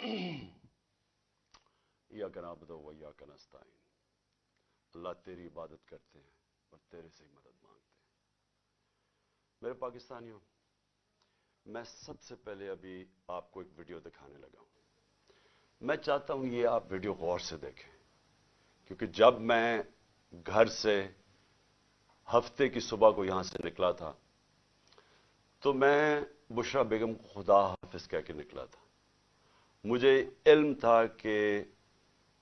इय्याक नअबुदु व इय्याक नस्तईन। अल्लाह तेरी इबादत करते हैं और तेरे से ही मदद मांगते हैं। मेरे पाकिस्तानियों, मैं सबसे पहले अभी आपको एक वीडियो दिखाने लगा हूं। मैं चाहता हूं ये आप वीडियो गौर से देखें, क्योंकि जब मैं घर से हफ्ते की सुबह को यहां से निकला था तो मैं बुशरा बेगम को खुदा हाफिज कह के निकला था। मुझे इल्म था कि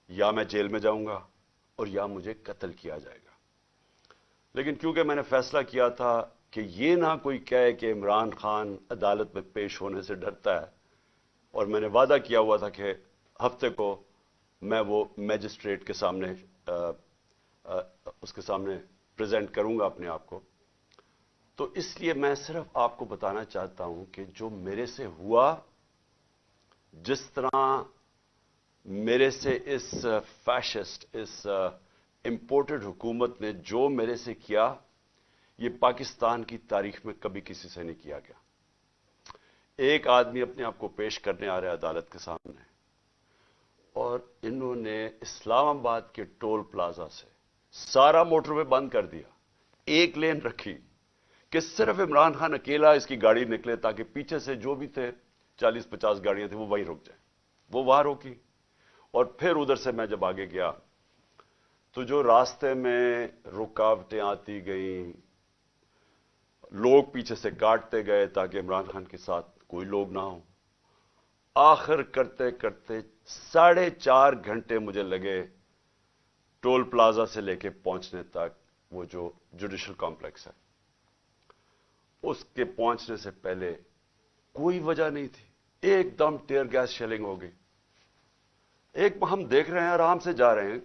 या मैं जेल में जाऊंगा और या मुझे कत्ल किया जाएगा, लेकिन क्योंकि मैंने फैसला किया था कि ये ना कोई कहे कि इमरान खान अदालत में पेश होने से डरता है, और मैंने वादा किया हुआ था कि हफ्ते को मैं वो मैजिस्ट्रेट के सामने उसके सामने प्रेजेंट करूंगा अपने आप को, तो इसलिए मैं सिर्फ आपको बताना चाहता हूं कि जो मेरे से हुआ, जिस तरह मेरे से इस फैशिस्ट, इस इंपोर्टेड हुकूमत ने जो मेरे से किया, ये पाकिस्तान की तारीख में कभी किसी से नहीं किया गया। एक आदमी अपने आप को पेश करने आ रहा है अदालत के सामने, और इन्होंने इस्लामाबाद के टोल प्लाजा से सारा मोटरवे बंद कर दिया, एक लेन रखी कि सिर्फ इमरान खान अकेला इसकी गाड़ी निकले, ताकि पीछे से जो भी थे 40-50 गाड़ियां थी वो वहीं रुक जाए। वो वहां रोकी, और फिर उधर से मैं जब आगे गया तो जो रास्ते में रुकावटें आती गईं, लोग पीछे से काटते गए ताकि इमरान खान के साथ कोई लोग ना हो। आखिर करते करते 4.5 घंटे मुझे लगे टोल प्लाजा से लेके पहुंचने तक। वो जो जुडिशल कॉम्प्लेक्स है उसके पहुंचने से पहले कोई वजह नहीं थी, एकदम टीयर गैस शेलिंग हो गई। एक हम देख रहे हैं, आराम से जा रहे हैं,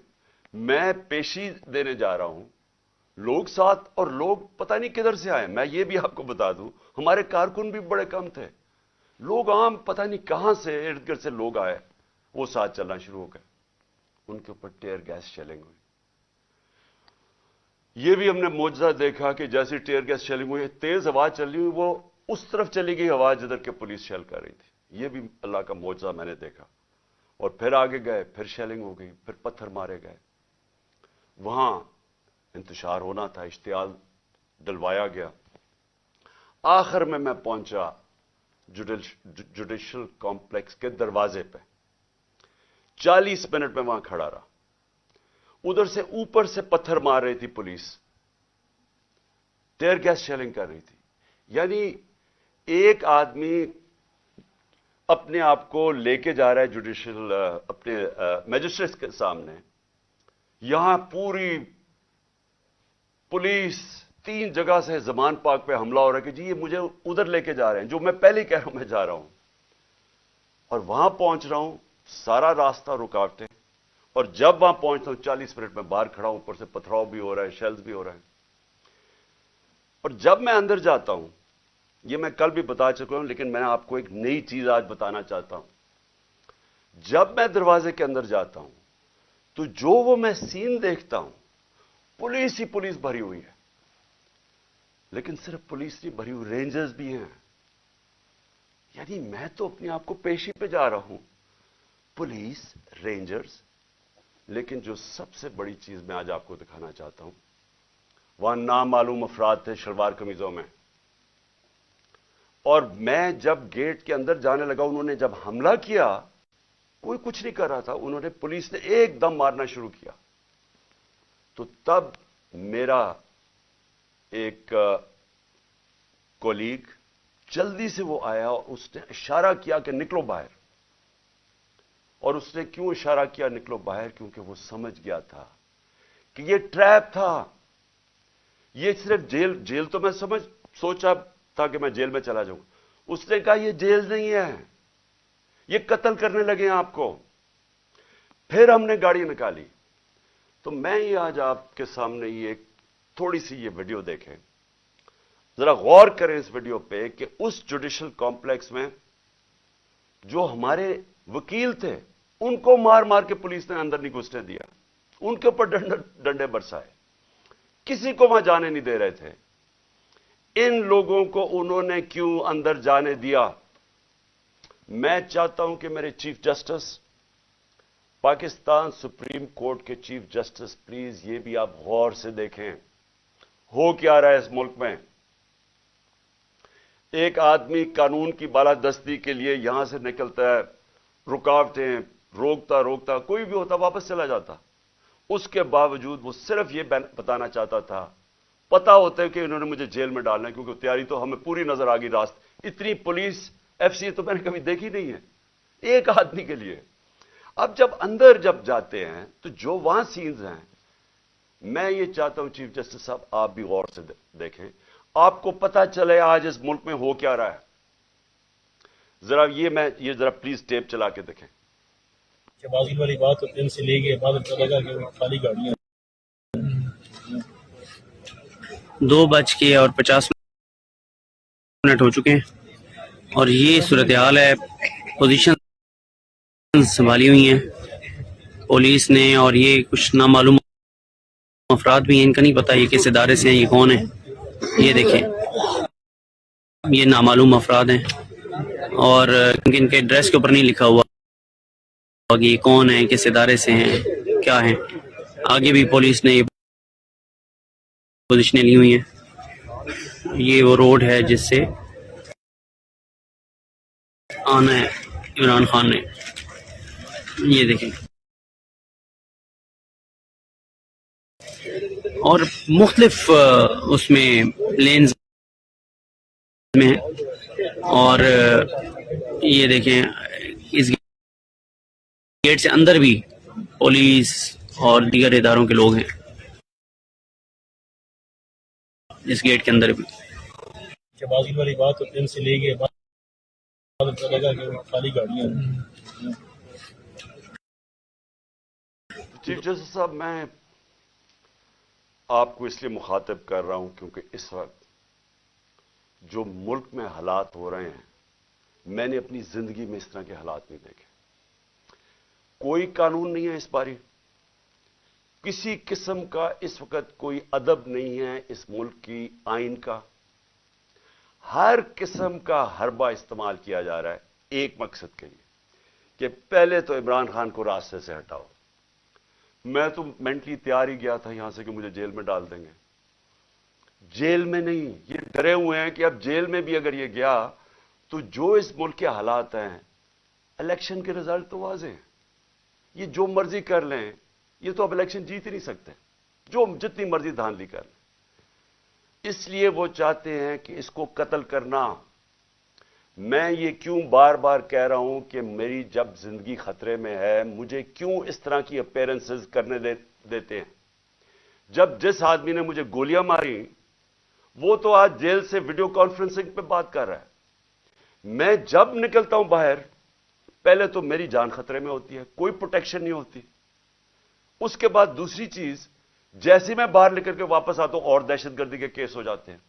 मैं पेशी देने जा रहा हूं, लोग साथ, और लोग पता नहीं किधर से आए। मैं ये भी आपको बता दूं, हमारे कारकुन भी बड़े कम थे, लोग आम पता नहीं कहां से इर्द गिर्द से लोग आए, वो साथ चलना शुरू हो गए, उनके ऊपर टीयर गैस शेलिंग हुई। ये भी हमने मौजज़ा देखा कि जैसी टीयर गैस शेलिंग हुई, तेज हवा चली हुई, वो उस तरफ चली गई हवा जिधर के पुलिस शेल कर रही थी। ये भी अल्लाह का मौजज़ा मैंने देखा। और फिर आगे गए, फिर शेलिंग हो गई, फिर पत्थर मारे गए। वहां इंतशार होना था, इश्तियाल डलवाया गया। आखिर में मैं पहुंचा जुडिशल कॉम्प्लेक्स के दरवाजे पे। 40 मिनट में वहां खड़ा रहा। उधर से ऊपर से पत्थर मार रही थी पुलिस, टीयर गैस शेलिंग कर रही थी। यानी एक आदमी अपने आप को लेके जा रहा है जुडिशल अपने मैजिस्ट्रेट के सामने, यहां पूरी पुलिस 3 जगह से जमान पाक पे हमला हो रहा है कि जी ये मुझे उधर लेके जा रहे हैं, जो मैं पहले ही कह रहा हूं मैं जा रहा हूं। और वहां पहुंच रहा हूं, सारा रास्ता रुकावटें, और जब वहां पहुंचता हूं 40 मिनट में बाहर खड़ा हूं, ऊपर से पथराव भी हो रहा है, शेल्स भी हो रहे हैं। और जब मैं अंदर जाता हूं, ये मैं कल भी बता चुका हूं, लेकिन मैं आपको एक नई चीज आज बताना चाहता हूं। जब मैं दरवाजे के अंदर जाता हूं तो जो वो मैं सीन देखता हूं, पुलिस ही पुलिस भरी हुई है। लेकिन सिर्फ पुलिस नहीं भरी हुई, रेंजर्स भी हैं। यानी मैं तो अपने आप को पेशी पे जा रहा हूं, पुलिस, रेंजर्स। लेकिन जो सबसे बड़ी चीज मैं आज आपको दिखाना चाहता हूं, वहां नामालूम अफराद थे शलवार कमीजों में। और मैं जब गेट के अंदर जाने लगा, उन्होंने जब हमला किया, कोई कुछ नहीं कर रहा था, उन्होंने, पुलिस ने एकदम मारना शुरू किया। तो तब मेरा एक कोलीग जल्दी से वो आया और उसने इशारा किया कि निकलो बाहर। और उसने क्यों इशारा किया निकलो बाहर? क्योंकि वो समझ गया था कि ये ट्रैप था। ये सिर्फ जेल तो मैं सोचा था कि मैं जेल में चला जाऊं। उसने कहा ये जेल नहीं है, ये कत्ल करने लगे हैं आपको। फिर हमने गाड़ी निकाली। तो मैं ये आज आपके सामने ये थोड़ी सी ये वीडियो देखें, जरा गौर करें इस वीडियो पे कि उस जुडिशल कॉम्प्लेक्स में जो हमारे वकील थे, उनको मार मार के पुलिस ने अंदर नहीं घुसने दिया, उनके ऊपर डंडे बरसाए, किसी को वहां जाने नहीं दे रहे थे। इन लोगों को उन्होंने क्यों अंदर जाने दिया? मैं चाहता हूं कि मेरे chief justice, Pakistan supreme court के चीफ जस्टिस, प्लीज ये भी आप गौर से देखें हो क्या रहा है इस मुल्क में। एक आदमी कानून की बालादस्ती के लिए यहां से निकलता है, रुकावटें रोकता रोकता, कोई भी होता वापस चला जाता। उसके बावजूद वो सिर्फ ये बताना चाहता था, पता होता है कि इन्होंने मुझे जेल में डालना है, क्योंकि तैयारी तो हमें पूरी नजर आ गई। रास्ते इतनी पुलिस एफसी तो मैंने कभी देखी नहीं है एक आदमी के लिए। अब जब अंदर जब जाते हैं तो जो वहां सीन्स हैं, मैं ये चाहता हूं चीफ जस्टिस साहब आप भी गौर से देखें, आपको पता चले आज इस मुल्क में हो क्या रहा है। जरा ये जरा प्लीज टेप चला के देखें। शहबाजी वाली बात तो दिन से ले गए, बाद चलेगा कि वो खाली गाड़ियां 2:50 हो चुके हैं और ये सूरत हाल है। पोजीशन संभाली हुई हैं पुलिस ने, और ये कुछ नामालूम अफराद भी हैं, इनका नहीं पता ये किस इदारे से हैं, ये कौन है। ये देखें, ये नामालूम अफराद हैं और इनके ड्रेस के ऊपर नहीं लिखा हुआ कि ये कौन है, किस इदारे से हैं, क्या है। आगे भी पुलिस ने ये पोजीशनें ली हुई हैं। ये वो रोड है जिससे आना है इमरान खान ने। ये देखें, और मुख्तलिफ उसमें लेन्स में है। और ये देखें, इस गेट से अंदर भी पुलिस और दीगर इदारों के लोग हैं, इस गेट के अंदर भी। शहबाजी वाली बात तो दिन से ले गए, बाद चलेगा कि वो खाली गाड़ियां चीफ जस्टिस साहब, मैं आपको इसलिए मुखातिब कर रहा हूं क्योंकि इस वक्त जो मुल्क में हालात हो रहे हैं, मैंने अपनी जिंदगी में इस तरह के हालात नहीं देखे। कोई कानून नहीं है इस बारी, किसी किस्म का इस वक्त कोई अदब नहीं है इस मुल्क की आइन का। हर किस्म का हरबा इस्तेमाल किया जा रहा है एक मकसद के लिए कि पहले तो इमरान खान को रास्ते से हटाओ। मैं तो मेंटली तैयार ही गया था यहां से कि मुझे जेल में डाल देंगे। जेल में नहीं, ये डरे हुए हैं कि अब जेल में भी अगर ये गया तो जो इस मुल्क के हालात हैं, इलेक्शन के रिजल्ट तो वाज़ेह हैं, ये जो मर्जी कर लें, ये तो अब इलेक्शन जीत ही नहीं सकते, जो जितनी मर्जी धांधली कर लें। इसलिए वो चाहते हैं कि इसको कत्ल करना। मैं ये क्यों बार बार कह रहा हूं कि मेरी जब जिंदगी खतरे में है, मुझे क्यों इस तरह की अपीयरेंसेस करने देते हैं। जब जिस आदमी ने मुझे गोलियां मारी वो तो आज जेल से वीडियो कॉन्फ्रेंसिंग पे बात कर रहा है। मैं जब निकलता हूं बाहर, पहले तो मेरी जान खतरे में होती है, कोई प्रोटेक्शन नहीं होती। उसके बाद दूसरी चीज, जैसे मैं बाहर निकल के वापस आता हूं और दहशतगर्दी के केस हो जाते हैं।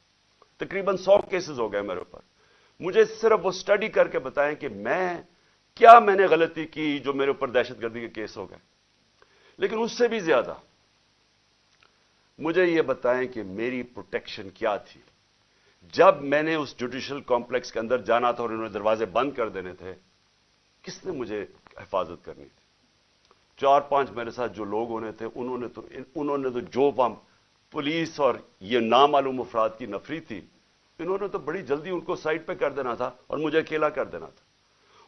तकरीबन 100 केसेस हो गए मेरे ऊपर। मुझे सिर्फ वो स्टडी करके बताएं कि मैंने गलती की जो मेरे ऊपर दहशतगर्दी के केस हो गए। लेकिन उससे भी ज्यादा मुझे यह बताएं कि मेरी प्रोटेक्शन क्या थी। जब मैंने उस जुडिशल कॉम्प्लेक्स के अंदर जाना था और इन्होंने दरवाजे बंद कर देने थे, किसने मुझे हिफाजत करनी थी? 4-5 मेरे साथ जो लोग होने थे, उन्होंने तो जो पुलिस और ये नामालूम अफराद की नफरी थी, इन्होंने तो बड़ी जल्दी उनको साइड पे कर देना था और मुझे अकेला कर देना था।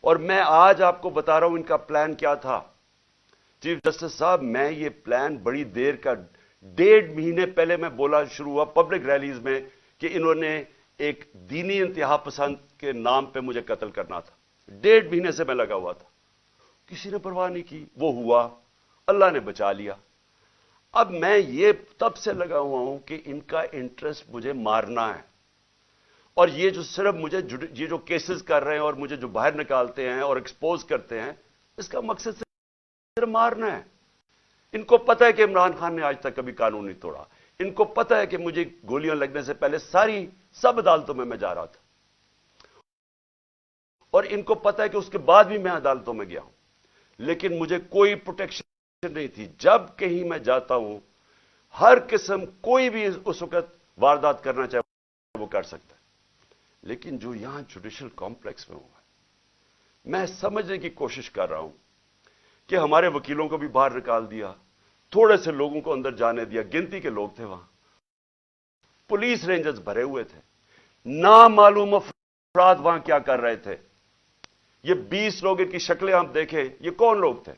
और मैं आज आपको बता रहा हूं इनका प्लान क्या था। चीफ जस्टिस साहब, मैं ये प्लान बड़ी देर का, 1.5 महीने पहले मैं बोला शुरू हुआ पब्लिक रैलीज में कि इन्होंने एक दीनी इंतहा पसंद के नाम पे मुझे कत्ल करना था। 1.5 महीने से मैं लगा हुआ था, किसी ने परवाह नहीं की। वो हुआ, अल्लाह ने बचा लिया। अब मैं ये तब से लगा हुआ हूं कि इनका इंटरेस्ट मुझे मारना है। और ये जो सिर्फ मुझे ये जो केसेस कर रहे हैं और मुझे जो बाहर निकालते हैं और एक्सपोज करते हैं, इसका मकसद सिर्फ मारना है। इनको पता है कि इमरान खान ने आज तक कभी कानून नहीं तोड़ा। इनको पता है कि मुझे गोलियां लगने से पहले सब अदालतों में मैं जा रहा था, और इनको पता है कि उसके बाद भी मैं अदालतों में गया हूं, लेकिन मुझे कोई प्रोटेक्शन नहीं थी। जब कहीं मैं जाता हूं, हर किस्म कोई भी उस वक्त वारदात करना चाहे वो कर सकता है। लेकिन जो यहां जुडिशल कॉम्प्लेक्स में हुआ है, मैं समझने की कोशिश कर रहा हूं कि हमारे वकीलों को भी बाहर निकाल दिया, थोड़े से लोगों को अंदर जाने दिया, गिनती के लोग थे वहां, पुलिस रेंजर्स भरे हुए थे, नामालूम अफराद वहां क्या कर रहे थे। ये 20 लोग, इनकी शक्लें आप देखें, ये कौन लोग थे?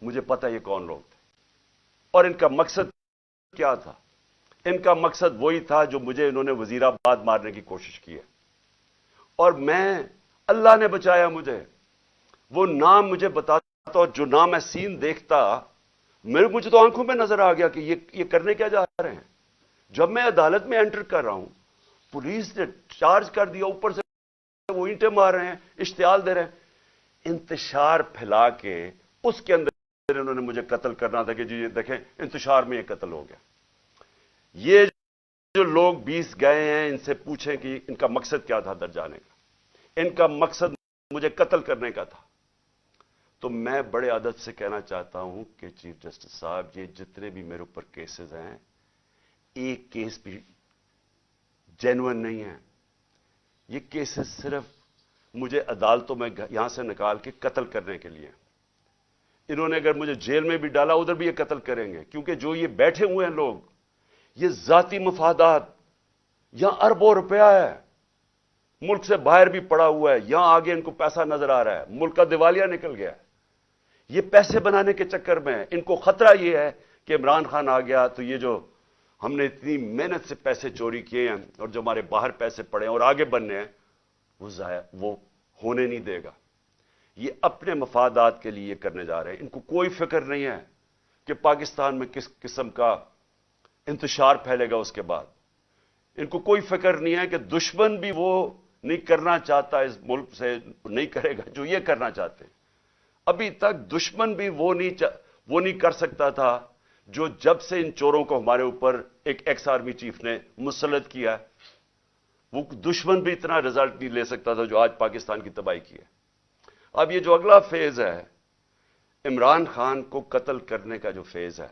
मुझे पता है ये कौन लोग थे और इनका मकसद क्या था। इनका मकसद वही था जो मुझे इन्होंने वजीराबाद मारने की कोशिश की है, और मैं, अल्लाह ने बचाया मुझे। वो नाम मुझे बताता और जो नाम मैं सीन देखता, मुझे तो आंखों में नजर आ गया कि ये करने क्या जा रहे हैं। जब मैं अदालत में एंटर कर रहा हूं, पुलिस ने चार्ज कर दिया, ऊपर से वो ईंटें मार रहे हैं, इश्तिहाल दे रहे हैं, इंतशार फैला के उसके अंदर इन्होंने मुझे कत्ल करना था कि जी ये देखें इंतशार में ये कत्ल हो गया। ये जो लोग 20 गए हैं, इनसे पूछें कि इनका मकसद क्या था अंदर जाने का। इनका मकसद मुझे कत्ल करने का था। तो मैं बड़े अदब से कहना चाहता हूं कि चीफ जस्टिस साहब, ये जितने भी मेरे ऊपर केसेस हैं, एक केस भी जेन्युइन नहीं है। ये केसेस सिर्फ मुझे अदालतों में यहां से निकाल के कत्ल करने के लिए। इन्होंने अगर मुझे जेल में भी डाला, उधर भी ये कत्ल करेंगे, क्योंकि जो ये बैठे हुए हैं लोग, ये जाती मफादात, यहां अरबों रुपया है, मुल्क से बाहर भी पड़ा हुआ है, यहां आगे इनको पैसा नजर आ रहा है, मुल्क का दिवालिया निकल गया है। ये पैसे बनाने के चक्कर में इनको खतरा ये है कि इमरान खान आ गया तो ये जो हमने इतनी मेहनत से पैसे चोरी किए हैं और जो हमारे बाहर पैसे पड़े हैं और आगे बनने हैं, वो होने नहीं देगा। ये अपने मफादात के लिए करने जा रहे हैं। इनको कोई फिक्र नहीं है कि पाकिस्तान में किस किस्म का इंतशार फैलेगा उसके बाद। इनको कोई फिक्र नहीं है कि दुश्मन भी वो नहीं करना चाहता, इस मुल्क से नहीं करेगा जो ये करना चाहते हैं। अभी तक दुश्मन भी वो नहीं कर सकता था जो जब से इन चोरों को हमारे ऊपर एक एक्स आर्मी चीफ ने मुसल्लत किया, वो दुश्मन भी इतना रिजल्ट नहीं ले सकता था जो आज पाकिस्तान की तबाही की है। अब ये जो अगला फेज है, इमरान खान को कत्ल करने का जो फेज है,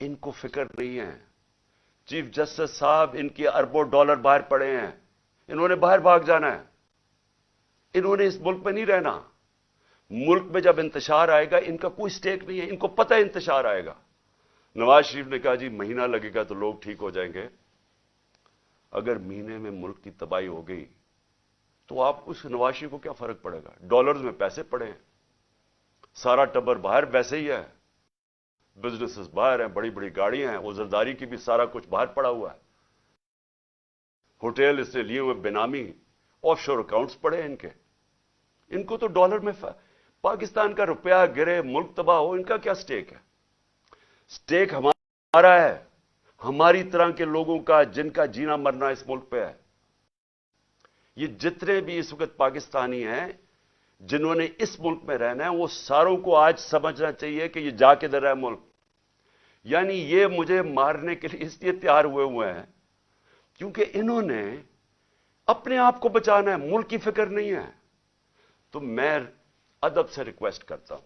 इनको फिक्र नहीं है। चीफ जस्टिस साहब, इनके अरबों डॉलर बाहर पड़े हैं, इन्होंने बाहर भाग जाना है, इन्होंने इस मुल्क में नहीं रहना। मुल्क में जब इंतशार आएगा, इनका कोई स्टेक नहीं है, इनको पता है इंतशार आएगा। नवाज शरीफ ने कहा जी महीना लगेगा तो लोग ठीक हो जाएंगे। अगर महीने में मुल्क की तबाही हो गई तो आप उस नवाज शरीफ को क्या फर्क पड़ेगा? डॉलर्स में पैसे पड़े हैं, सारा टब्बर बाहर वैसे ही है, बिजनेसेस बाहर हैं, बड़ी बड़ी गाड़ियां हैं, उजरदारी की भी सारा कुछ बाहर पड़ा हुआ है, होटल इसने लिए हुए बेनामी, ऑफशोर अकाउंट्स पड़े हैं इनके। इनको तो डॉलर में पाकिस्तान का रुपया गिरे, मुल्क तबाह हो, इनका क्या स्टेक है? स्टेक हमारा है, हमारी तरह के लोगों का, जिनका जीना मरना इस मुल्क पे है। ये जितने भी इस वक्त पाकिस्तानी हैं जिन्होंने इस मुल्क में रहना है, वो सारों को आज समझना चाहिए कि ये जा किधर है मुल्क। यानी ये मुझे मारने के लिए इसलिए तैयार हुए हैं क्योंकि इन्होंने अपने आप को बचाना है, मुल्क की फिक्र नहीं है। तो मैं अदब से रिक्वेस्ट करता हूं,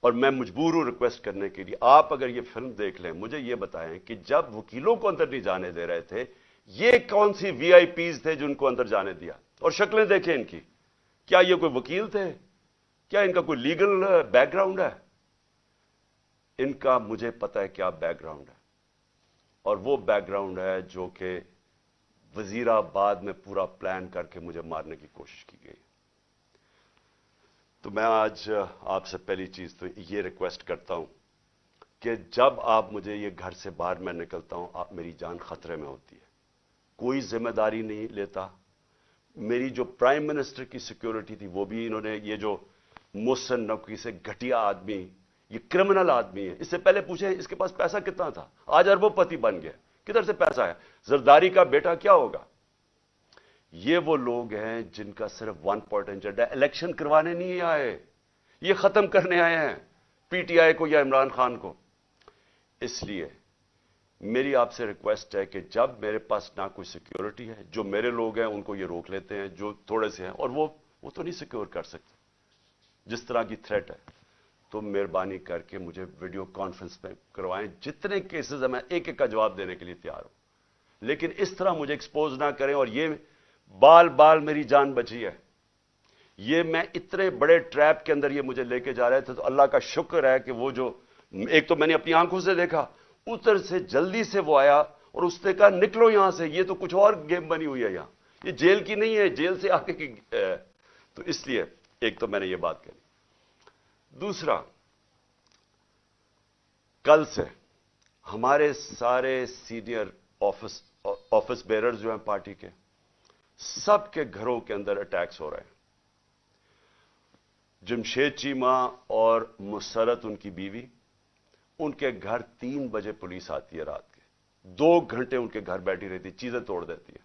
और मैं मजबूर हूं रिक्वेस्ट करने के लिए। आप अगर ये फिल्म देख लें, मुझे ये बताएं कि जब वकीलों को अंदर नहीं जाने दे रहे थे, ये कौन सी वीआईपीज थे जिनको अंदर जाने दिया? और शक्लें देखें इनकी, क्या ये कोई वकील थे? क्या इनका कोई लीगल बैकग्राउंड है? इनका मुझे पता है क्या बैकग्राउंड है, और वो बैकग्राउंड है जो कि वजीराबाद में पूरा प्लान करके मुझे मारने की कोशिश की गई। तो मैं आज आपसे पहली चीज तो ये रिक्वेस्ट करता हूं कि जब आप मुझे ये घर से बाहर मैं निकलता हूं, आप मेरी जान खतरे में होती है, कोई जिम्मेदारी नहीं लेता। मेरी जो प्राइम मिनिस्टर की सिक्योरिटी थी वो भी इन्होंने, ये जो मोहसिन नकवी से घटिया आदमी, ये क्रिमिनल आदमी है, इससे पहले पूछे इसके पास पैसा कितना था, आज अरबोपति बन गया, किधर से पैसा है? जरदारी का बेटा क्या होगा? ये वो लोग हैं जिनका सिर्फ वन पॉइंट एजेंडा, इलेक्शन करवाने नहीं आए, ये खत्म करने आए हैं पीटीआई को या इमरान खान को। इसलिए मेरी आपसे रिक्वेस्ट है कि जब मेरे पास ना कोई सिक्योरिटी है, जो मेरे लोग हैं उनको ये रोक लेते हैं जो थोड़े से हैं, और वो तो नहीं सिक्योर कर सकते जिस तरह की थ्रेट है, तो मेहरबानी करके मुझे वीडियो कॉन्फ्रेंस में करवाएं। जितने केसेस हैं मैं एक एक का जवाब देने के लिए तैयार हूं, लेकिन इस तरह मुझे एक्सपोज ना करें और ये बाल बाल मेरी जान बची है। ये मैं इतने बड़े ट्रैप के अंदर ये मुझे लेके जा रहे थे, तो अल्लाह का शुक्र है कि वो जो एक तो मैंने अपनी आंखों से देखा, उधर से जल्दी से वो आया और उसने कहा निकलो यहां से, ये तो कुछ और गेम बनी हुई है, यहां ये जेल की नहीं है, जेल से आगे की तो इसलिए एक तो मैंने ये बात कही। दूसरा, कल से हमारे सारे सीनियर ऑफिस बेरर्स जो हैं पार्टी के, सबके घरों के अंदर अटैक्स हो रहे हैं। जमशेद चीमा और मुसरत उनकी बीवी, उनके घर 3 बजे पुलिस आती है रात के, 2 घंटे उनके घर बैठी रहती, चीजें तोड़ देती है।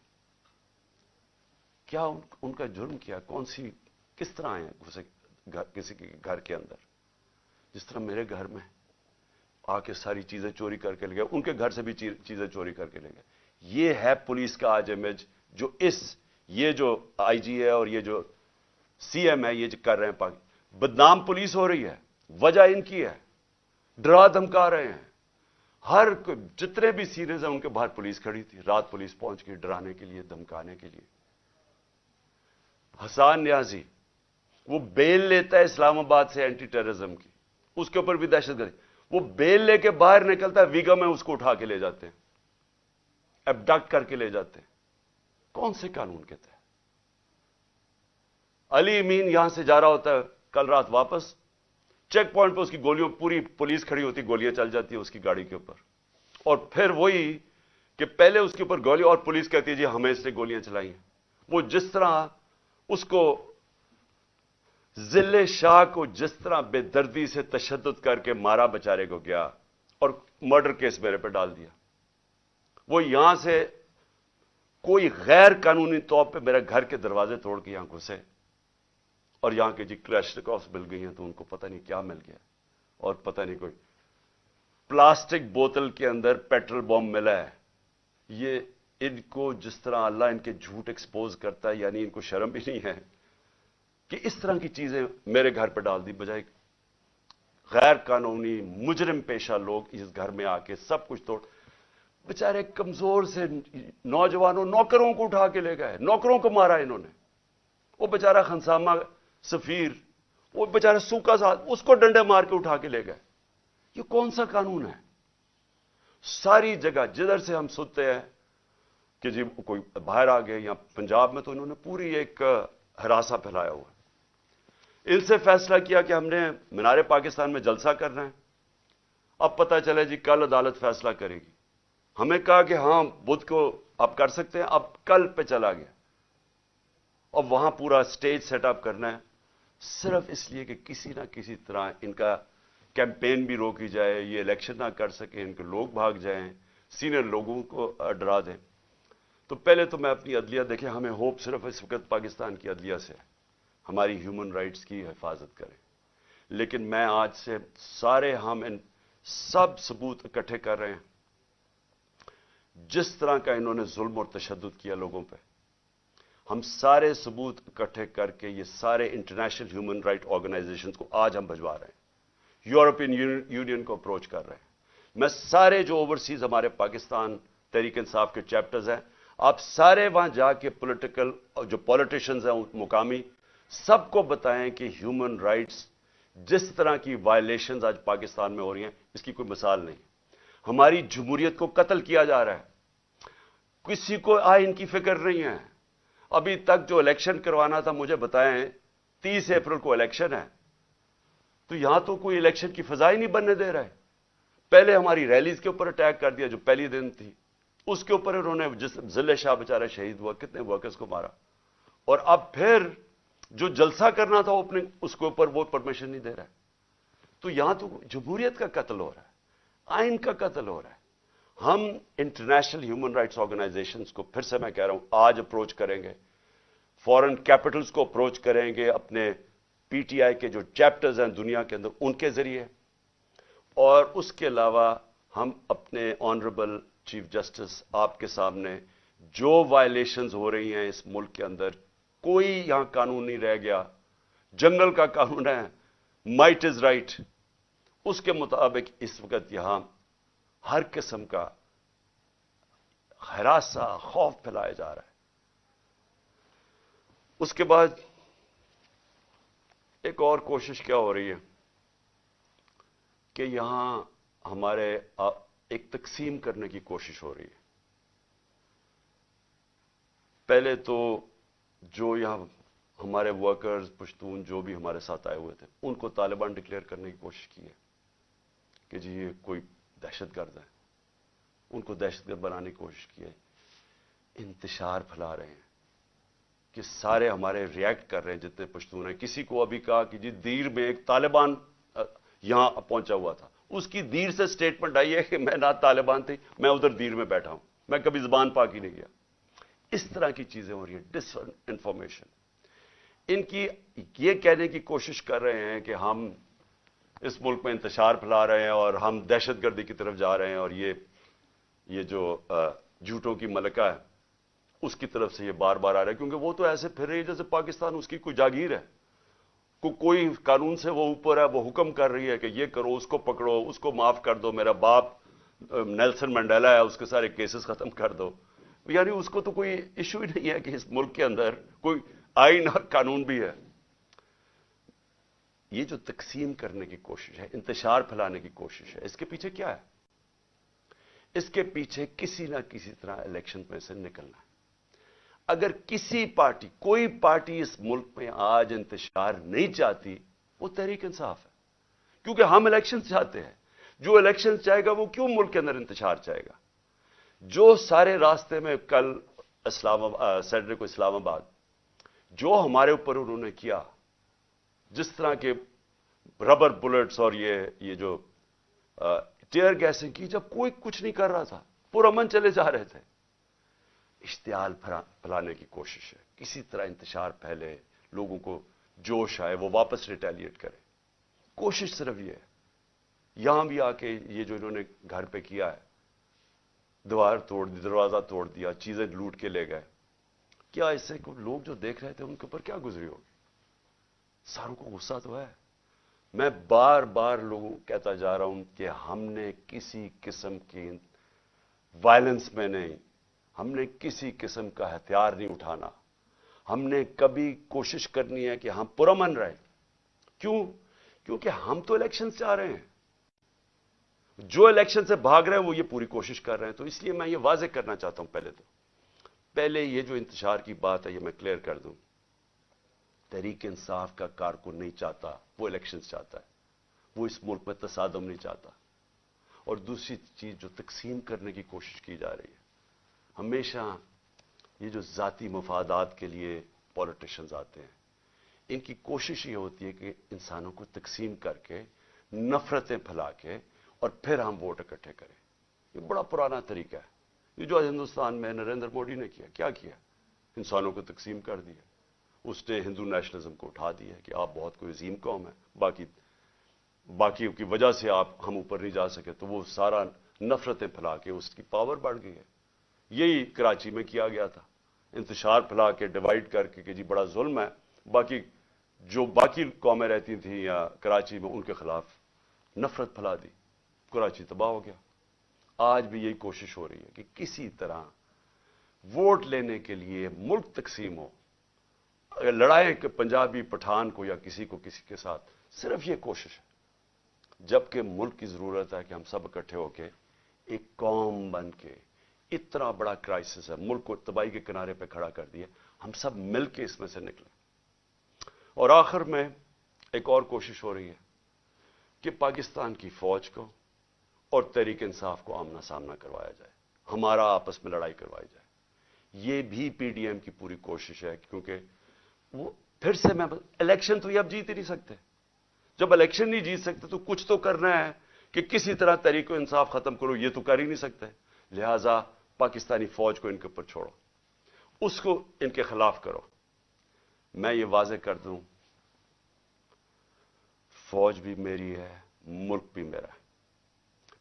क्या उनका जुर्म किया? कौन सी किस तरह आए घुसे किसी के घर के अंदर? जिस तरह मेरे घर में आके सारी चीजें चोरी करके ले गए, उनके घर से भी चीजें चोरी करके ले गए। ये है पुलिस का आज इमेज जो ये जो आईजी है और ये जो सीएम है ये जो कर रहे हैं। बदनाम पुलिस हो रही है, वजह इनकी है, डरा धमका रहे हैं। हर जितने भी सीनियर्स हैं उनके बाहर पुलिस खड़ी थी, रात पुलिस पहुंच गई डराने के लिए, धमकाने के लिए। हसान न्याजी वो बेल लेता है इस्लामाबाद से एंटी टेररिज्म की, उसके ऊपर भी दहशतगर्दी, वो बेल लेके बाहर निकलता है, वीगा में उसको उठा के ले जाते हैं, एबडक्ट करके ले जाते हैं। कौन से कानून के तहत? अली अमीन यहां से जा रहा होता है कल रात वापस, चेक पॉइंट पर उसकी गोलियों, पूरी पुलिस खड़ी होती, गोलियां चल जाती है उसकी गाड़ी के ऊपर, और फिर वही कि पहले उसके ऊपर गोली और पुलिस कहती है जी हमें इसने गोलियां चलाई हैं। वो जिस तरह उसको जिले शाह को जिस तरह बेदर्दी से तशद्दुद करके मारा बेचारे को गया और मर्डर केस मेरे पे डाल दिया, वो यहां से कोई गैर कानूनी तौर पे मेरे घर के दरवाजे तोड़ के यहां घुसे और यहां के जी क्लैशनिकोव्स मिल गई हैं, तो उनको पता नहीं क्या मिल गया, और पता नहीं कोई प्लास्टिक बोतल के अंदर पेट्रोल बॉम्ब मिला है। ये इनको जिस तरह अल्लाह इनके झूठ एक्सपोज करता है, यानी इनको शर्म भी नहीं है कि इस तरह की चीजें मेरे घर पर डाल दी, बजाय गैर कानूनी मुजरिम पेशा लोग इस घर में आके सब कुछ तोड़। बेचारे कमजोर से नौजवानों, नौकरों को उठा के ले गए, नौकरों को मारा इन्होंने। वो बेचारा खनसामा सफीर, वो बेचारा सूखा साथ, उसको डंडे मार के उठा के ले गए। ये कौन सा कानून है? सारी जगह जिधर से हम सुनते हैं कि जी कोई बाहर आ गए, या पंजाब में तो इन्होंने पूरी एक हरासा फैलाया हुआ है। इनसे फैसला किया कि हमने मीनारे पाकिस्तान में जलसा करना है। अब पता चला जी कल अदालत फैसला करेगी। हमें कहा कि हां बुध को आप कर सकते हैं, अब कल पे चला गया और वहां पूरा स्टेज सेटअप करना है, सिर्फ इसलिए कि किसी ना किसी तरह इनका कैंपेन भी रोकी जाए, ये इलेक्शन ना कर सके, इनके लोग भाग जाएं, सीनियर लोगों को डरा दें। तो पहले तो मैं अपनी अदलिया देखें, हमें होप सिर्फ इस वक्त पाकिस्तान की अदलिया से है, हमारी ह्यूमन राइट्स की हिफाजत करें। लेकिन मैं आज से सारे हम इन सब सबूत इकट्ठे कर रहे हैं। जिस तरह का इन्होंने जुल्म और तशद्दुद किया लोगों पे, हम सारे सबूत इकट्ठे करके ये सारे इंटरनेशनल ह्यूमन राइट ऑर्गेनाइजेशंस को आज हम भिजवा रहे हैं, यूरोपियन यूनियन को अप्रोच कर रहे हैं। मैं सारे जो ओवरसीज हमारे पाकिस्तान तहरीक इंसाफ के चैप्टर्स हैं, आप सारे वहां जाके पॉलिटिकल जो पॉलिटिशियंस हैं मुकामी, सबको बताएं कि ह्यूमन राइट्स जिस तरह की वायलेशंस आज पाकिस्तान में हो रही हैं, इसकी कोई मिसाल नहीं। हमारी जमहूरियत को कत्ल किया जा रहा है, किसी को आइन की फिक्र नहीं है। अभी तक जो इलेक्शन करवाना था, मुझे बताएं 30 अप्रैल को इलेक्शन है, तो यहां तो कोई इलेक्शन की फिजा ही नहीं बनने दे रहा है। पहले हमारी रैलीज के ऊपर अटैक कर दिया, जो पहली दिन थी उसके ऊपर उन्होंने, जिस जिले शाह बेचारा शहीद हुआ, कितने वर्कर्स को मारा, और अब फिर जो जलसा करना था अपने उसके ऊपर वो परमिशन नहीं दे रहा है। तो यहां तो जमहूरियत का कत्ल हो रहा है, आइन का कत्ल हो रहा है। हम इंटरनेशनल ह्यूमन राइट्स ऑर्गेनाइजेशंस को फिर से मैं कह रहा हूं आज अप्रोच करेंगे, फॉरेन कैपिटल्स को अप्रोच करेंगे, अपने पीटीआई के जो चैप्टर्स हैं दुनिया के अंदर उनके जरिए, और उसके अलावा हम अपने ऑनरेबल चीफ जस्टिस आपके सामने जो वायलेशंस हो रही हैं इस मुल्क के अंदर, कोई यहां कानून नहीं रह गया। जंगल का कानून है, माइट इज राइट, उसके मुताबिक इस वक्त यहां हर किस्म का हरासा, खौफ फैलाया जा रहा है। उसके बाद एक और कोशिश क्या हो रही है कि यहां हमारे एक तकसीम करने की कोशिश हो रही है। पहले तो जो यहां हमारे वर्कर्स पश्तून जो भी हमारे साथ आए हुए थे उनको तालिबान डिक्लेयर करने की कोशिश की है कि जी ये कोई दहशतगर्द है, उनको दहशतगर्द बनाने की कोशिश की है। इंतशार फैला रहे हैं कि सारे हमारे रिएक्ट कर रहे हैं जितने पश्तून हैं। किसी को अभी कहा कि जी दीर में एक तालिबान यहां पहुंचा हुआ था, उसकी दीर से स्टेटमेंट आई है कि मैं ना तालिबान थी, मैं उधर दीर में बैठा हूं, मैं कभी जुबान पाक ही नहीं गया। इस तरह की चीजें हो रही है, डिस इंफॉर्मेशन। इनकी ये कहने की कोशिश कर रहे हैं कि हम इस मुल्क में इंतशार फैला रहे हैं और हम दहशतगर्दी की तरफ जा रहे हैं, और ये जो झूठों की मलका है उसकी तरफ से ये बार बार आ रहा है, क्योंकि वो तो ऐसे फिर रही है जैसे पाकिस्तान उसकी कोई जागीर है, कोई कानून से वो ऊपर है, वो हुक्म कर रही है कि ये करो, उसको पकड़ो, उसको माफ कर दो, मेरा बाप नेल्सन मंडेला है उसके सारे केसेस खत्म कर दो। यानी उसको तो कोई इशू ही नहीं है कि इस मुल्क के अंदर कोई आईन और कानून भी है। ये जो तकसीम करने की कोशिश है, इंतशार फैलाने की कोशिश है, इसके पीछे क्या है? इसके पीछे किसी ना किसी तरह इलेक्शन में से निकलना है। अगर किसी पार्टी, कोई पार्टी इस मुल्क में आज इंतशार नहीं चाहती, वो तहरीक इंसाफ है, क्योंकि हम इलेक्शन चाहते हैं। जो इलेक्शन चाहेगा वो क्यों मुल्क के अंदर इंतशार चाहेगा? जो सारे रास्ते में कल सैटरडे को इस्लामाबाद जो हमारे ऊपर उन्होंने किया, जिस तरह के रबर बुलेट्स और ये जो टीयर गैसिंग की, जब कोई कुछ नहीं कर रहा था, पुरअमन चले जा रहे थे। इश्तियाल फैलाने की कोशिश है, किसी तरह इंतशार फैले, लोगों को जोश आए, वो वापस रिटेलिएट करें। कोशिश सिर्फ ये है। यहां भी आके ये जो इन्होंने घर पे किया है, दीवार तोड़ दी, दरवाजा तोड़ दिया, चीजें लूट के ले गए, क्या इससे लोग जो देख रहे थे उनके ऊपर क्या गुजरी होगी? सारों को गुस्सा तो है। मैं बार बार लोगों को कहता जा रहा हूं कि हमने किसी किस्म की वायलेंस में नहीं, हमने किसी किस्म का हथियार नहीं उठाना। हमने कभी कोशिश करनी है कि हम पुरअमन रहे। क्यों? क्योंकि हम तो इलेक्शन से आ रहे हैं। जो इलेक्शन से भाग रहे हैं वो ये पूरी कोशिश कर रहे हैं। तो इसलिए मैं ये वाज़ेह करना चाहता हूं, पहले ये जो इंतशार की बात है ये मैं क्लियर कर दूं। तहरीक इंसाफ का कारकुन नहीं चाहता, वो इलेक्शन चाहता है, वो इस मुल्क में तसादम नहीं चाहता। और दूसरी चीज जो तकसीम करने की कोशिश की जा रही है, हमेशा ये जो जाती मफादात के लिए पॉलिटिशियंस आते हैं, इनकी कोशिश ये होती है कि इंसानों को तकसीम करके, नफरतें फैला के, और फिर हम वोट इकट्ठे करें। ये बड़ा पुराना तरीका है। ये जो हिंदुस्तान में नरेंद्र मोदी ने किया, क्या किया? इंसानों को तकसीम कर दिया। उसने हिंदू नेशनलिज्म को उठा दिया कि आप बहुत कोई अजीम कौम है, बाकी की वजह से हम ऊपर नहीं जा सके, तो वो सारा नफरतें फैला के उसकी पावर बढ़ गई है। यही कराची में किया गया था, इंतशार फैला के, डिवाइड करके कि जी बड़ा जुल्म है, बाकी कौमें रहती थी या कराची में, उनके खिलाफ नफरत फैला दी, कराची तबाह हो गया। आज भी यही कोशिश हो रही है कि किसी तरह वोट लेने के लिए मुल्क तकसीम हो, लड़ाई के पंजाबी पठान को या किसी के साथ, सिर्फ ये कोशिश है। जबकि मुल्क की जरूरत है कि हम सब इकट्ठे होकर एक कौम बन के, इतना बड़ा क्राइसिस है, मुल्क को तबाही के किनारे पे खड़ा कर दिया, हम सब मिलकर इसमें से निकले। और आखिर में एक और कोशिश हो रही है कि पाकिस्तान की फौज को और तहरीक इंसाफ को आमना सामना करवाया जाए, हमारा आपस में लड़ाई करवाई जाए। ये भी पीडीएम की पूरी कोशिश है, क्योंकि वो फिर से इलेक्शन तो ये अब जीत ही नहीं सकते। जब इलेक्शन नहीं जीत सकते तो कुछ तो करना है कि किसी तरह तहरीक इंसाफ खत्म करो, ये तो कर ही नहीं सकते। लिहाजा पाकिस्तानी फौज को इनके ऊपर छोड़ो, उसको इनके खिलाफ करो। मैं ये वाज़ेह कर दूं, फौज भी मेरी है, मुल्क भी मेरा है,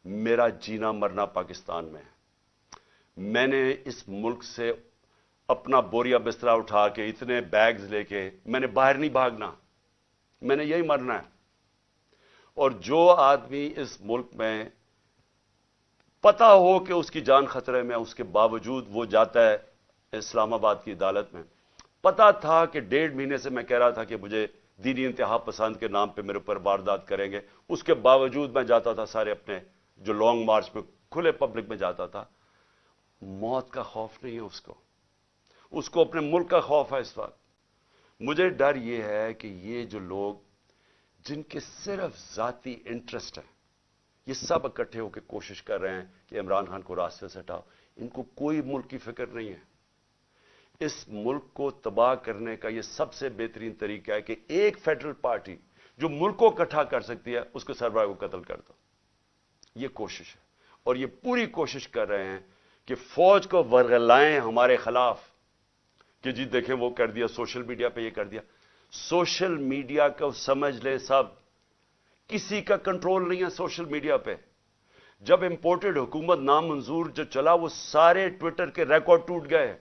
मेरा जीना मरना पाकिस्तान में है। मैंने इस मुल्क से अपना बोरिया बिस्तरा उठा के, इतने बैग्स लेके मैंने बाहर नहीं भागना, मैंने यही मरना है। और जो आदमी इस मुल्क में पता हो कि उसकी जान खतरे में, उसके बावजूद वो जाता है इस्लामाबाद की अदालत में, पता था कि 1.5 महीने से मैं कह रहा था कि मुझे दीनी इंतहा पसंद के नाम पे मेरे ऊपर वारदात करेंगे, उसके बावजूद मैं जाता था सारे अपने जो लॉन्ग मार्च में खुले पब्लिक में जाता था। मौत का खौफ नहीं है उसको अपने मुल्क का खौफ है इस वक्त। मुझे डर यह है कि ये जो लोग जिनके सिर्फ जाती इंटरेस्ट है, ये सब इकट्ठे होकर कोशिश कर रहे हैं कि इमरान खान को रास्ते से हटाओ। इनको कोई मुल्क की फिक्र नहीं है। इस मुल्क को तबाह करने का ये सबसे बेहतरीन तरीका है कि एक फेडरल पार्टी जो मुल्क को इकट्ठा कर सकती है, उसको सरबराह को कत्ल कर दो। ये कोशिश है, और ये पूरी कोशिश कर रहे हैं कि फौज को वर्गलाएं हमारे खिलाफ कि जी देखें वो कर दिया, सोशल मीडिया पे ये कर दिया। सोशल मीडिया को समझ लें सब, किसी का कंट्रोल नहीं है सोशल मीडिया पे। जब इंपोर्टेड हुकूमत नामंजूर जो चला, वो सारे ट्विटर के रिकॉर्ड टूट गए।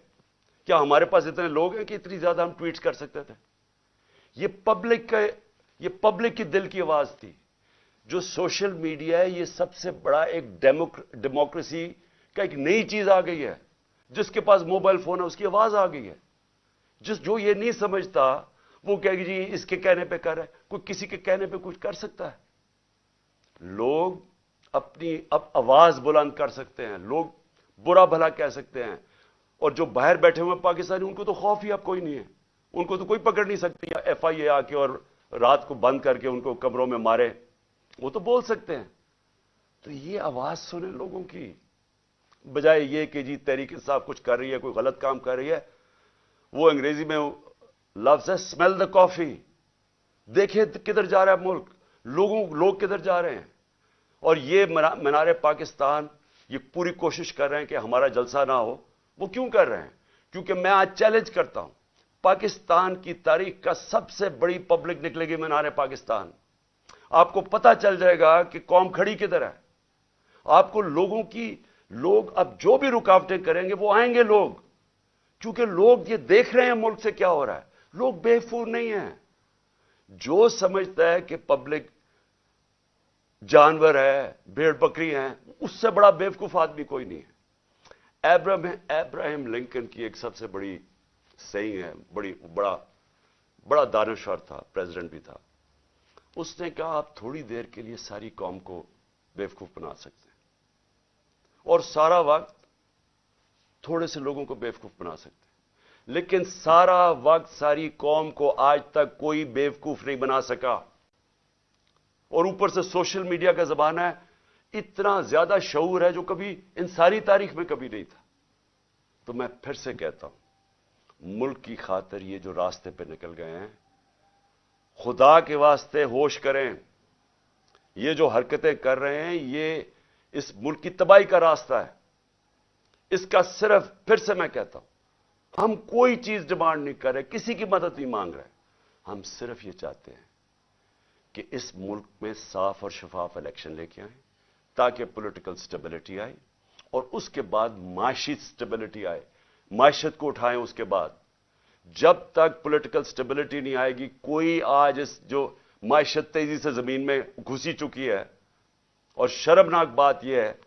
क्या हमारे पास इतने लोग हैं कि इतनी ज्यादा हम ट्वीट्स कर सकते थे? ये पब्लिक की दिल की आवाज थी। जो सोशल मीडिया है, ये सबसे बड़ा एक डेमोक्रेसी का एक नई चीज आ गई है। जिसके पास मोबाइल फोन है उसकी आवाज आ गई है। जो ये नहीं समझता वो कहेगी जी इसके कहने पे कर रहा है। कोई किसी के कहने पे कुछ कर सकता है? लोग अपनी अब आवाज बुलंद कर सकते हैं, लोग बुरा भला कह सकते हैं। और जो बाहर बैठे हुए पाकिस्तानी, उनको तो खौफ ही अब कोई नहीं है। उनको तो कोई पकड़ नहीं सकती FIA आके और रात को बंद करके उनको कमरों में मारे। वो तो बोल सकते हैं। तो ये आवाज सुने लोगों की, बजाय ये कि जी तहरीक इंसाफ कुछ कर रही है, कोई गलत काम कर रही है। वो अंग्रेजी में लफ्ज है स्मेल द कॉफी। देखे किधर जा रहा है मुल्क, लोग किधर जा रहे हैं। और ये मीनार पाकिस्तान ये पूरी कोशिश कर रहे हैं कि हमारा जलसा ना हो। वो क्यों कर रहे हैं? क्योंकि मैं आज चैलेंज करता हूं, पाकिस्तान की तारीख का सबसे बड़ी पब्लिक निकलेगी मीनार पाकिस्तान। आपको पता चल जाएगा कि कौम खड़ी किधर है। आपको लोग अब जो भी रुकावटें करेंगे वो आएंगे लोग, क्योंकि लोग ये देख रहे हैं मुल्क से क्या हो रहा है। लोग बेवकूफ नहीं हैं। जो समझता है कि पब्लिक जानवर है, भेड़ बकरी है, उससे बड़ा बेवकूफ आदमी कोई नहीं है। अब्राहम लिंकन की एक सबसे बड़ी सही है, बड़ा दानश्वर था, प्रेसिडेंट भी था। उसने कहा आप थोड़ी देर के लिए सारी कौम को बेवकूफ बना सकते हैं और सारा वक्त थोड़े से लोगों को बेवकूफ बना सकते हैं, लेकिन सारा वक्त सारी कौम को आज तक कोई बेवकूफ नहीं बना सका। और ऊपर से सोशल मीडिया का जमाना है, इतना ज्यादा शऊर है जो कभी इन सारी तारीख में कभी नहीं था। तो मैं फिर से कहता हूं, मुल्क की खातिर ये जो रास्ते पे निकल गए हैं, खुदा के वास्ते होश करें। ये जो हरकतें कर रहे हैं, ये इस मुल्क की तबाही का रास्ता है। इसका सिर्फ, फिर से मैं कहता हूं, हम कोई चीज डिमांड नहीं कर रहे, किसी की मदद नहीं मांग रहे। हम सिर्फ ये चाहते हैं कि इस मुल्क में साफ और शफाफ इलेक्शन लेके आए, ताकि पॉलिटिकल स्टेबिलिटी आए और उसके बाद माशी स्टेबिलिटी आए, माशियत को उठाएं। उसके बाद जब तक पॉलिटिकल स्टेबिलिटी नहीं आएगी, कोई आज इस जो माशियत तेजी से जमीन में घुसी चुकी है। और शर्मनाक बात यह है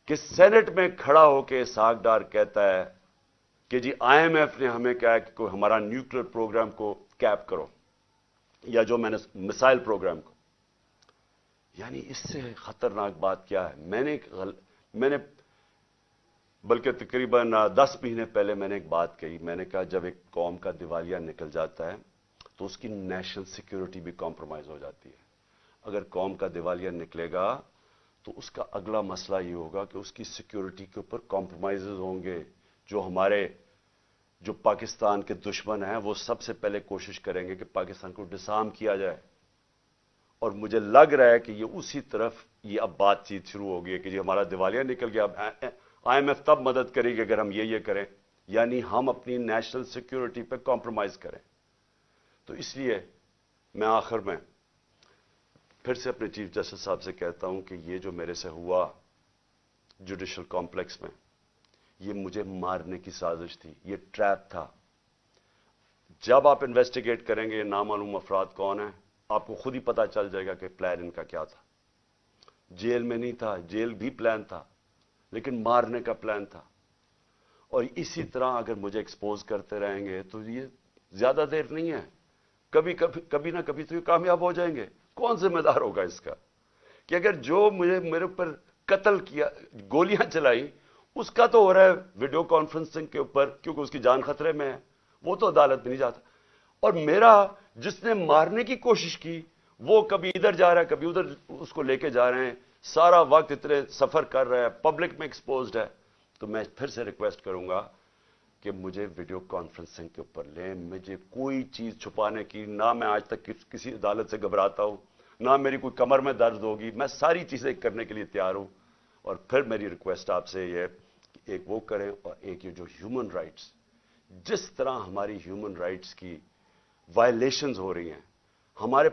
कि सेनेट में खड़ा होकर इसहाक डार कहता है कि जी IMF ने हमें कहा कि कोई हमारा न्यूक्लियर प्रोग्राम को कैप करो, या जो मैंने मिसाइल प्रोग्राम को। यानी इससे खतरनाक बात क्या है? मैंने बल्कि तकरीबन 10 महीने पहले मैंने एक बात कही। मैंने कहा जब एक कौम का दिवालिया निकल जाता है तो उसकी नेशनल सिक्योरिटी भी कॉम्प्रोमाइज हो जाती है। अगर कौम का दिवालिया निकलेगा तो उसका अगला मसला ये होगा कि उसकी सिक्योरिटी के ऊपर कॉम्प्रोमाइजेज होंगे। जो पाकिस्तान के दुश्मन हैं वो सबसे पहले कोशिश करेंगे कि पाकिस्तान को डिसआर्म किया जाए। और मुझे लग रहा है कि ये उसी तरफ ये अब बातचीत शुरू हो गई है कि जी हमारा दिवालिया निकल गया, अब IMF तब मदद करेगी अगर हम ये करें, यानी हम अपनी नेशनल सिक्योरिटी पे कॉम्प्रोमाइज करें। तो इसलिए मैं आखिर में फिर से अपने चीफ जस्टिस साहब से कहता हूं कि ये जो मेरे से हुआ जुडिशल कॉम्प्लेक्स में, ये मुझे मारने की साजिश थी, ये ट्रैप था। जब आप इन्वेस्टिगेट करेंगे नामालूम अफराद कौन है, आपको खुद ही पता चल जाएगा कि प्लान इनका क्या था। जेल में नहीं था, जेल भी प्लान था, लेकिन मारने का प्लान था। اور اسی طرح اگر مجھے ایکسپوز کرتے رہیں گے تو یہ زیادہ دیر نہیں ہے، کبھی نہ کبھی تو یہ کامیاب ہو جائیں گے. کون ذمہ دار ہوگا اس کا کہ اگر جو میرے اوپر قتل کیا، گولیاں چلائی، اس کا تو ہو رہا ہے ویڈیو کانفرنسنگ کے اوپر کیونکہ اس کی جان خطرے میں ہے، وہ تو عدالت میں نہیں جاتا. اور میرا جس نے مارنے کی کوشش کی وہ کبھی ادھر جا رہا ہے کبھی ادھر اس کو لے کے جا رہے ہیں، سارا وقت اتنے سفر کر رہا ہے، پبلک میں ایکسپوزڈ ہے. تو میں پھر سے ریکویسٹ کروں گا کہ مجھے ویڈیو کانفرنسنگ کے اوپر لیں. مجھے کوئی چیز چھپانے کی، نہ میں آج تک کسی عدالت سے گھبراتا ہوں، نہ میری کوئی کمر میں درد ہوگی. میں ساری چیزیں کرنے کے لیے تیار ہوں. اور پھر میری ریکویسٹ آپ سے یہ کہ ایک وہ کریں، اور ایک یہ جو ہیومن رائٹس، جس طرح ہماری ہیومن رائٹس کی وائلیشنز ہو رہی ہیں، ہمارے